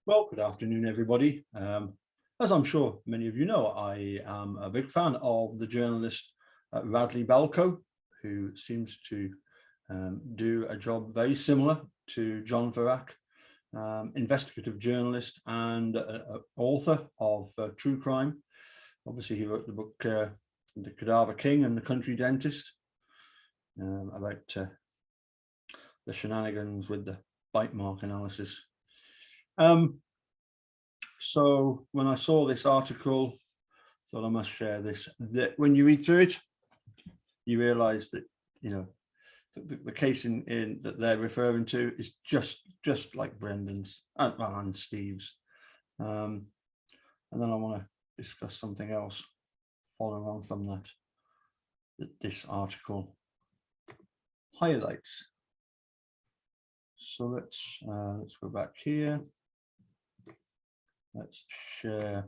Well, good afternoon, everybody. As I'm sure many of you know, I am a big fan of the journalist Radley Balco, who seems to do a job very similar to John Verac, investigative journalist and author of true crime. Obviously, he wrote the book The Cadaver King and the Country Dentist about the shenanigans with the bite mark analysis. So when I saw this article, thought I must share this. That when you read through it, you realise that the case in that they're referring to is just like Brendan's and Steve's. And then I want to discuss something else following on from that this article highlights. So let's go back here. Let's share.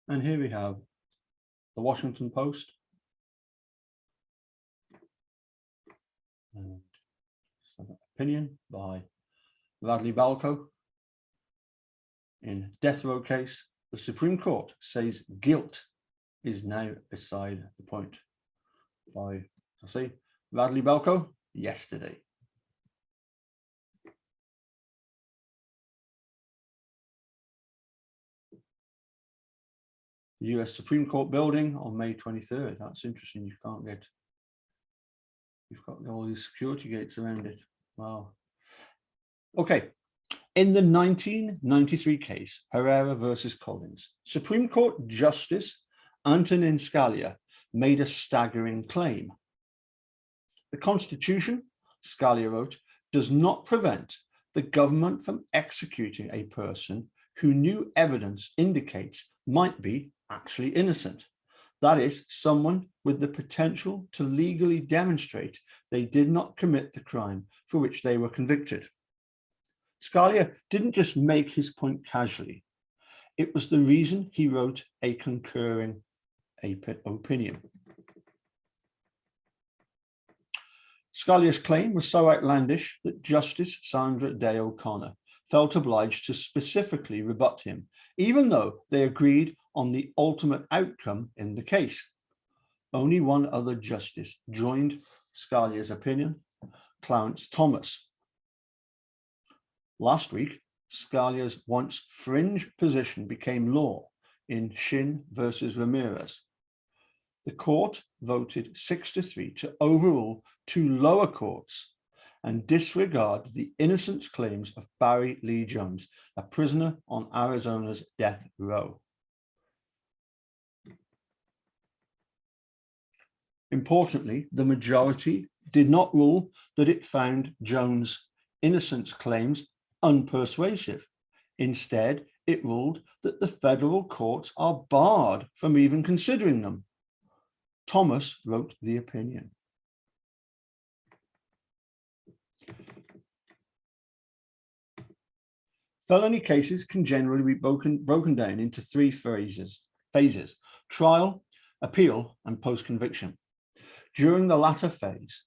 And here we have the Washington Post. And some opinion by Radley Balco. In death row case, the Supreme Court says guilt is now beside the point. By, I say, Radley Balco yesterday. The US Supreme Court building on May 23rd. That's interesting. You've got all these security gates around it. Wow. Okay. In the 1993 case, Herrera versus Collins, Supreme Court Justice Antonin Scalia made a staggering claim. The Constitution, Scalia wrote, does not prevent the government from executing a person who new evidence indicates might be actually innocent. That is, someone with the potential to legally demonstrate they did not commit the crime for which they were convicted. Scalia didn't just make his point casually. It was the reason he wrote a concurring opinion. Scalia's claim was so outlandish that Justice Sandra Day O'Connor felt obliged to specifically rebut him, even though they agreed on the ultimate outcome in the case. Only one other justice joined Scalia's opinion, Clarence Thomas. Last week, Scalia's once fringe position became law in Shin versus Ramirez. The court voted 6-3 to overrule two lower courts and disregard the innocence claims of Barry Lee Jones, a prisoner on Arizona's death row. Importantly, the majority did not rule that it found Jones' innocence claims unpersuasive. Instead, it ruled that the federal courts are barred from even considering them. Thomas wrote the opinion. Felony cases can generally be broken down into three phases: trial, appeal, and post-conviction. During the latter phase,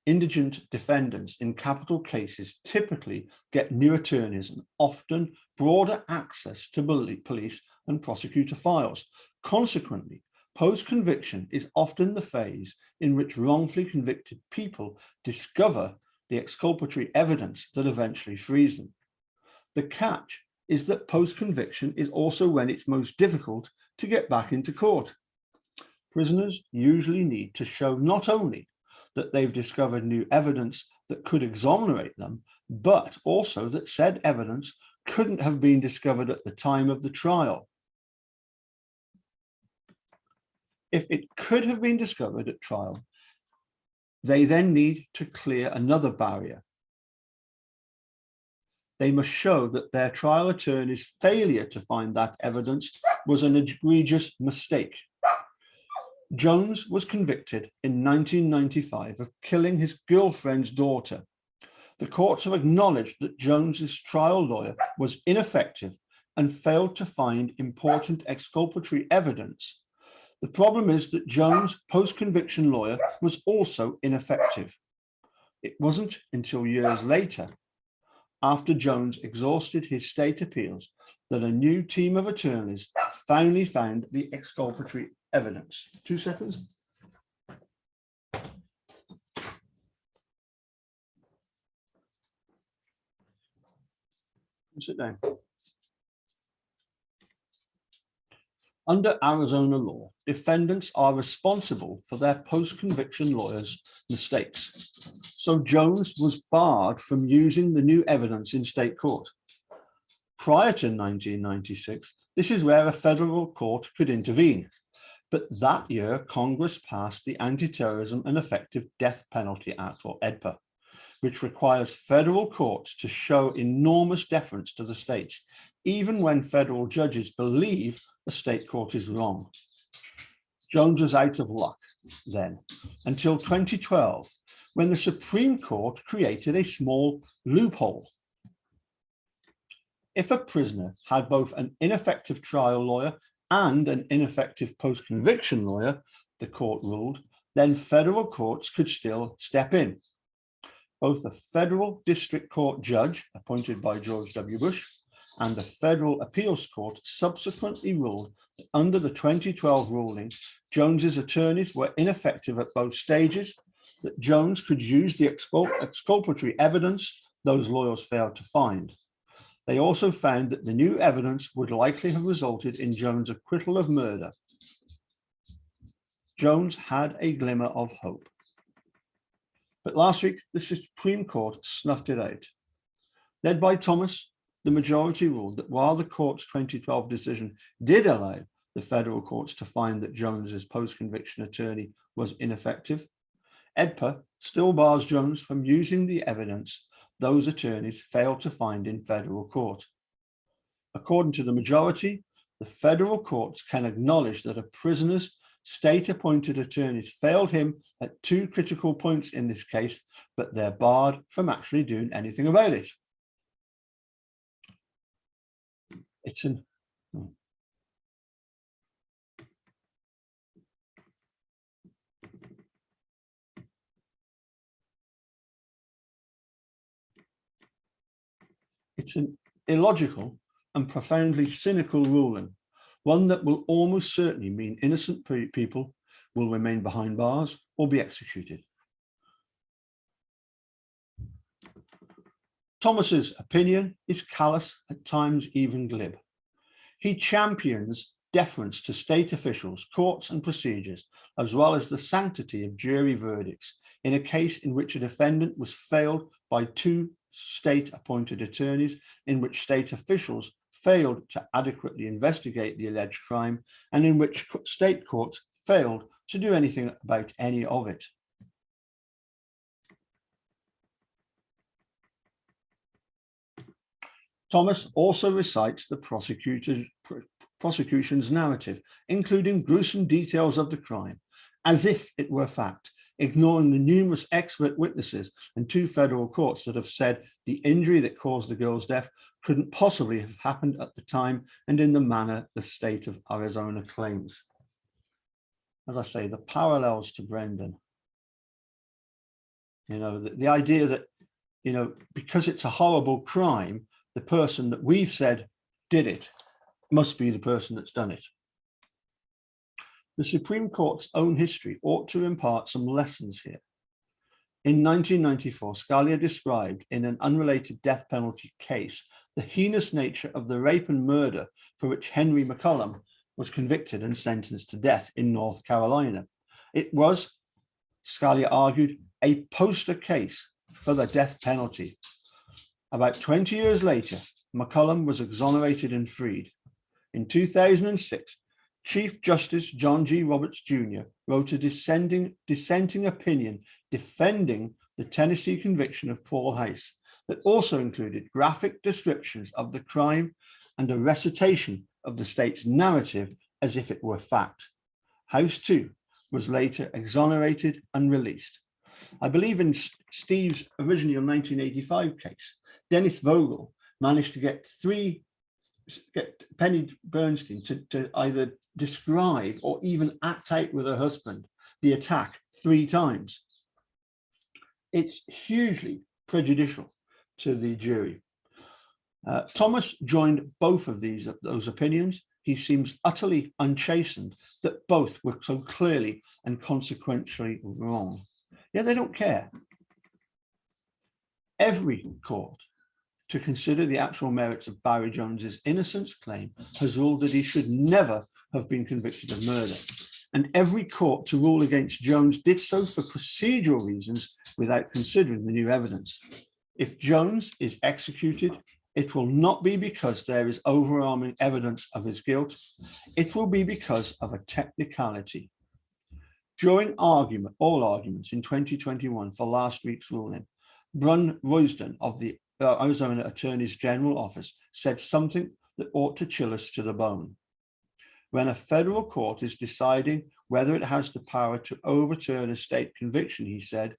indigent defendants in capital cases typically get new attorneys and often broader access to police and prosecutor files. Consequently, post-conviction is often the phase in which wrongfully convicted people discover the exculpatory evidence that eventually frees them. The catch is that post-conviction is also when it's most difficult to get back into court. Prisoners usually need to show not only that they've discovered new evidence that could exonerate them, but also that said evidence couldn't have been discovered at the time of the trial. If it could have been discovered at trial, they then need to clear another barrier. They must show that their trial attorney's failure to find that evidence was an egregious mistake. Jones was convicted in 1995 of killing his girlfriend's daughter. The courts have acknowledged that Jones's trial lawyer was ineffective and failed to find important exculpatory evidence. The problem is that Jones' post-conviction lawyer was also ineffective. It wasn't until years later, after Jones exhausted his state appeals, that a new team of attorneys finally found the exculpatory evidence. 2 seconds. Sit down. Under Arizona law, defendants are responsible for their post-conviction lawyers' mistakes. So Jones was barred from using the new evidence in state court. Prior to 1996, this is where a federal court could intervene. But that year, Congress passed the Anti-Terrorism and Effective Death Penalty Act, or AEDPA, which requires federal courts to show enormous deference to the states, even when federal judges believe the state court is wrong. Jones was out of luck then, until 2012, when the Supreme Court created a small loophole. If a prisoner had both an ineffective trial lawyer and an ineffective post-conviction lawyer, the court ruled, then federal courts could still step in. Both the federal district court judge, appointed by George W. Bush, and the federal appeals court subsequently ruled that under the 2012 ruling, Jones's attorneys were ineffective at both stages, that Jones could use the exculpatory evidence those lawyers failed to find. They also found that the new evidence would likely have resulted in Jones' acquittal of murder. Jones had a glimmer of hope. But last week, the Supreme Court snuffed it out. Led by Thomas, the majority ruled that while the court's 2012 decision did allow the federal courts to find that Jones's post-conviction attorney was ineffective, AEDPA still bars Jones from using the evidence those attorneys failed to find in federal court. According to the majority, the federal courts can acknowledge that a prisoner's state-appointed attorneys failed him at 2 critical points in this case, but they're barred from actually doing anything about it. It's an illogical and profoundly cynical ruling, one that will almost certainly mean innocent people will remain behind bars or be executed. Thomas's opinion is callous, at times even glib. He champions deference to state officials, courts and procedures, as well as the sanctity of jury verdicts in a case in which a defendant was failed by 2 state-appointed attorneys, in which state officials failed to adequately investigate the alleged crime, and in which state courts failed to do anything about any of it. Thomas also recites the prosecution's narrative, including gruesome details of the crime, as if it were fact, ignoring the numerous expert witnesses and 2 federal courts that have said the injury that caused the girl's death couldn't possibly have happened at the time and in the manner the state of Arizona claims. As I say, the parallels to Brendan. You know, the idea that, you know, because it's a horrible crime, the person that we've said did it must be the person that's done it. The Supreme Court's own history ought to impart some lessons here. In 1994, Scalia described in an unrelated death penalty case the heinous nature of the rape and murder for which Henry McCollum was convicted and sentenced to death in North Carolina. It was, Scalia argued, a poster case for the death penalty. About 20 years later, McCollum was exonerated and freed. In 2006, Chief Justice John G. Roberts Jr. wrote a dissenting opinion defending the Tennessee conviction of Paul Hayes that also included graphic descriptions of the crime and a recitation of the state's narrative as if it were fact. House, too, was later exonerated and released. I believe in Steve's original 1985 case, Dennis Vogel managed to get Penny Bernstein to either describe or even act out with her husband the attack 3 times. it's hugely prejudicial to the jury. Thomas joined both of those opinions. He seems utterly unchastened that both were so clearly and consequentially wrong. Yet they don't care. Every court to consider the actual merits of Barry Jones's innocence claim has ruled that he should never have been convicted of murder. And every court to rule against Jones did so for procedural reasons without considering the new evidence. If Jones is executed, it will not be because there is overwhelming evidence of his guilt. It will be because of a technicality. During all arguments in 2021 for last week's ruling, Brun Royston of the Arizona Attorney General Office said something that ought to chill us to the bone. When a federal court is deciding whether it has the power to overturn a state conviction, he said,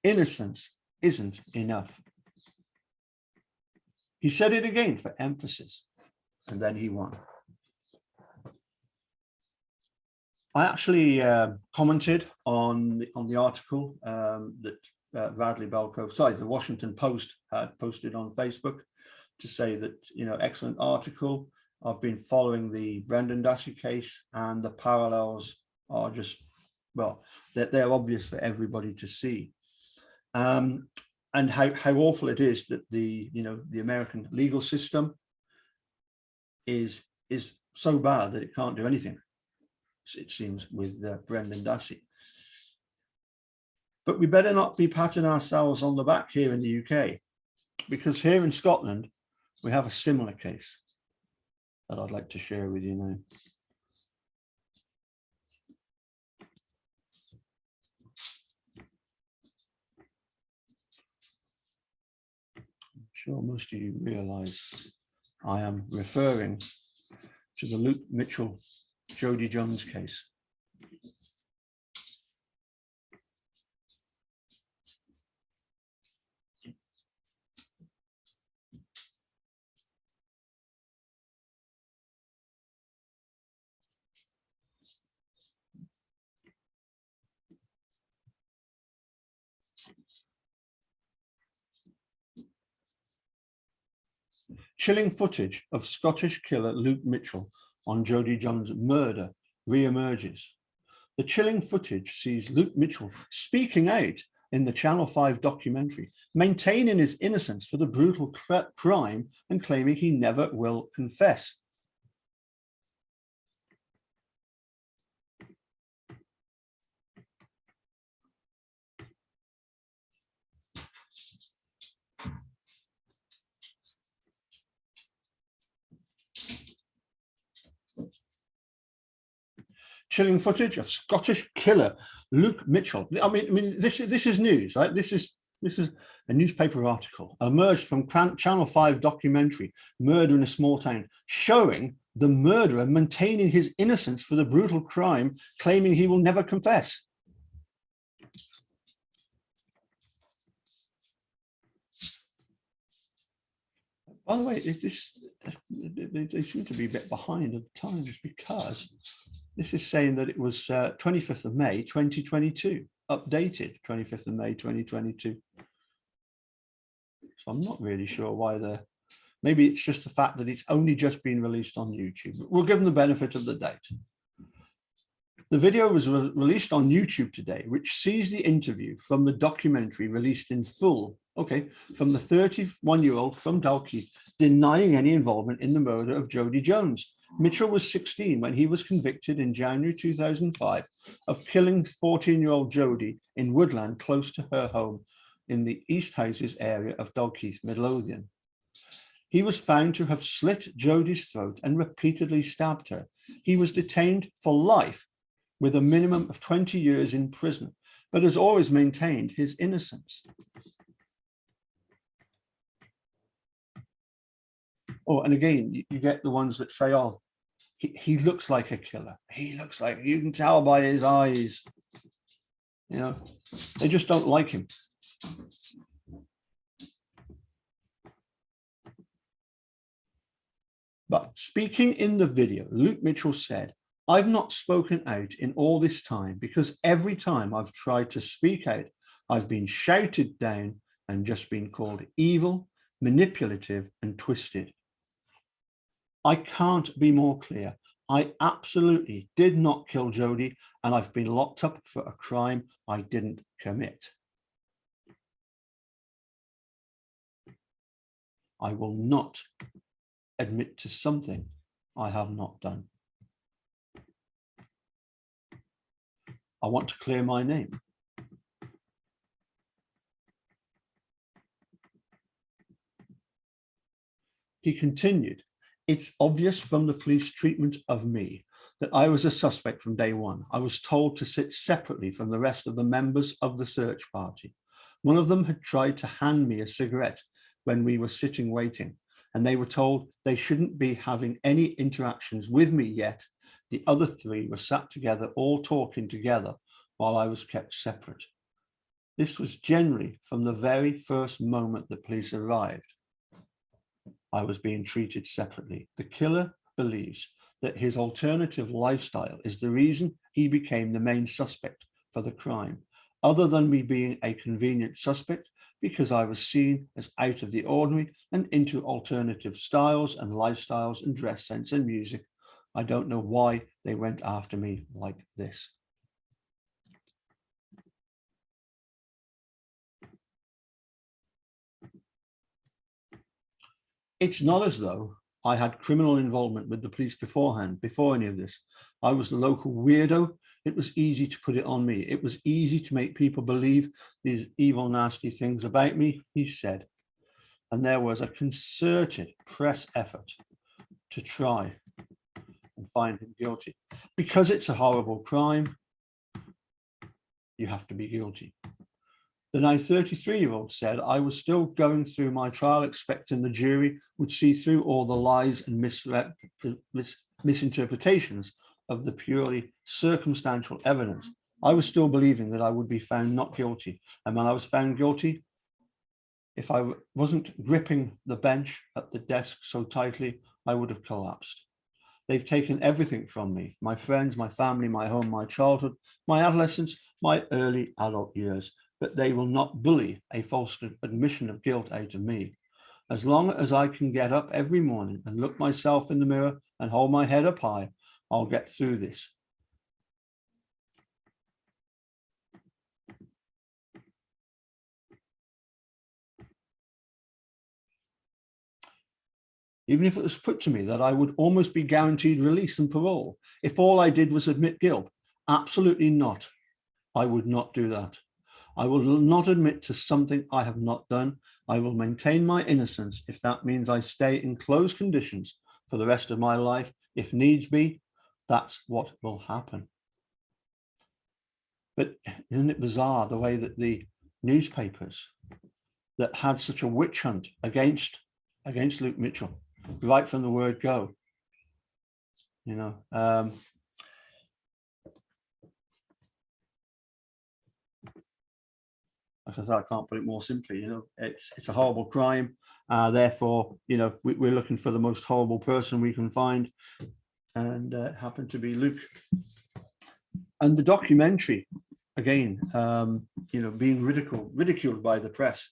innocence isn't enough. He said it again for emphasis, and then he won. I actually commented on the article that Radley Belko, the Washington Post had posted on Facebook to say that, excellent article. I've been following the Brendan Dassey case, and the parallels are just, well, they're obvious for everybody to see. And how awful it is that the American legal system is so bad that it can't do anything, it seems, with Brendan Dassey. But we better not be patting ourselves on the back here in the UK, because here in Scotland, we have a similar case that I'd like to share with you now. I'm sure most of you realise I am referring to the Luke Mitchell, Jody Jones case. Chilling footage of Scottish killer Luke Mitchell on Jody Jones' murder re-emerges. The chilling footage sees Luke Mitchell speaking out in the Channel 5 documentary, maintaining his innocence for the brutal crime and claiming he never will confess. Chilling footage of Scottish killer Luke Mitchell. I mean, this is news, right? This is a newspaper article emerged from Channel 5 documentary, Murder in a Small Town, showing the murderer maintaining his innocence for the brutal crime, claiming he will never confess. By the way, they seem to be a bit behind at the times, because this is saying that it was 25th of May, 2022, updated 25th of May, 2022. So I'm not really sure why maybe it's just the fact that it's only just been released on YouTube. We'll give them the benefit of the doubt. The video was released on YouTube today, which sees the interview from the documentary released in full, from the 31-year-old from Dalkeith, denying any involvement in the murder of Jody Jones. Mitchell was 16 when he was convicted in January 2005 of killing 14-year-old Jody in Woodland, close to her home in the East Houses area of Dalkeith, Midlothian. He was found to have slit Jody's throat and repeatedly stabbed her. He was detained for life with a minimum of 20 years in prison, but has always maintained his innocence. Oh, and again, you get the ones that say, oh, he looks like a killer. He looks like, you can tell by his eyes. They just don't like him. But speaking in the video, Luke Mitchell said, I've not spoken out in all this time because every time I've tried to speak out, I've been shouted down and just been called evil, manipulative, and twisted. I can't be more clear. I absolutely did not kill Jodie, and I've been locked up for a crime I didn't commit. I will not admit to something I have not done. I want to clear my name. He continued, it's obvious from the police treatment of me that I was a suspect from day one. I was told to sit separately from the rest of the members of the search party. One of them had tried to hand me a cigarette when we were sitting waiting, and they were told they shouldn't be having any interactions with me yet. The other three were sat together, all talking together, while I was kept separate. This was generally from the very first moment the police arrived. I was being treated separately. The killer believes that his alternative lifestyle is the reason he became the main suspect for the crime, other than me being a convenient suspect, because I was seen as out of the ordinary and into alternative styles and lifestyles and dress sense and music. I don't know why they went after me like this. It's not as though I had criminal involvement with the police beforehand, before any of this. I was the local weirdo. It was easy to put it on me. It was easy to make people believe these evil, nasty things about me, he said. And there was a concerted press effort to try and find him guilty. Because it's a horrible crime, you have to be guilty. The now 33-year-old said, I was still going through my trial expecting the jury would see through all the lies and misinterpretations of the purely circumstantial evidence. I was still believing that I would be found not guilty. And when I was found guilty, if I wasn't gripping the bench at the desk so tightly, I would have collapsed. They've taken everything from me, my friends, my family, my home, my childhood, my adolescence, my early adult years. But they will not bully a false admission of guilt out of me. As long as I can get up every morning and look myself in the mirror and hold my head up high, I'll get through this. Even if it was put to me that I would almost be guaranteed release and parole, if all I did was admit guilt, absolutely not. I would not do that. I will not admit to something I have not done. I will maintain my innocence if that means I stay in closed conditions for the rest of my life. If needs be, that's what will happen. But isn't it bizarre the way that the newspapers that had such a witch hunt against Luke Mitchell, right from the word go, you know, like I said, I can't put it more simply. You know, it's a horrible crime. Therefore, you know, we're looking for the most horrible person we can find, and happened to be Luke. And the documentary, again, you know, being ridiculed by the press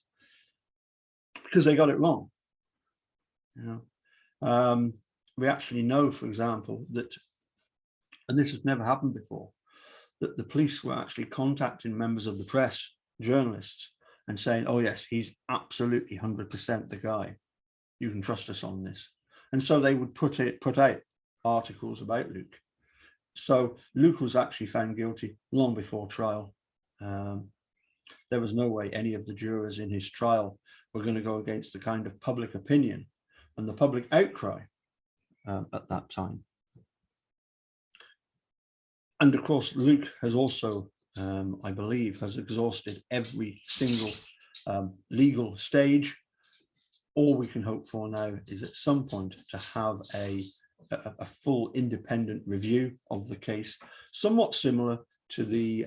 because they got it wrong. You know, we actually know, for example, that, and this has never happened before, that the police were actually contacting members of the press, journalists, and saying, oh yes, he's absolutely 100% the guy. You can trust us on this. And so they would put out articles about Luke. So Luke was actually found guilty long before trial. There was no way any of the jurors in his trial were going to go against the kind of public opinion and the public outcry at that time. And of course, Luke has also, I believe, has exhausted every single legal stage. All we can hope for now is at some point to have a full independent review of the case, somewhat similar to the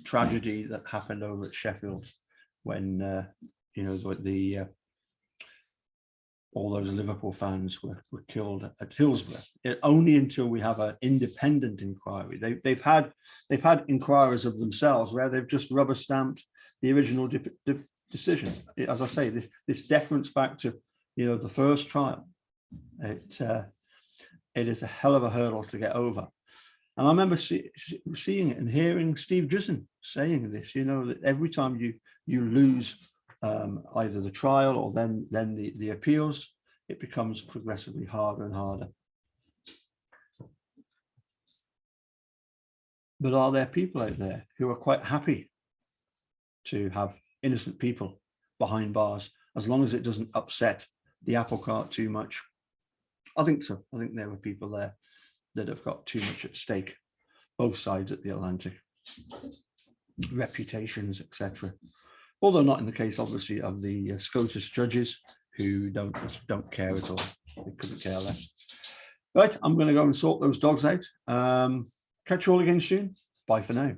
tragedy that happened over at Sheffield when, you know, all those Liverpool fans were killed at Hillsborough. Only until we have an independent inquiry. They've had inquirers of themselves where they've just rubber stamped the original decision. As I say, this deference back to the first trial. It is a hell of a hurdle to get over. And I remember seeing it and hearing Steve Drizin saying this. That every time you lose either the trial or then the appeals, it becomes progressively harder and harder. But are there people out there who are quite happy to have innocent people behind bars as long as it doesn't upset the apple cart too much? I think so. I think there were people there that have got too much at stake, both sides at the Atlantic, reputations, etc. Although not in the case, obviously, of the Scottish judges who don't care at all. They couldn't care less. Right, I'm going to go and sort those dogs out. Catch you all again soon. Bye for now.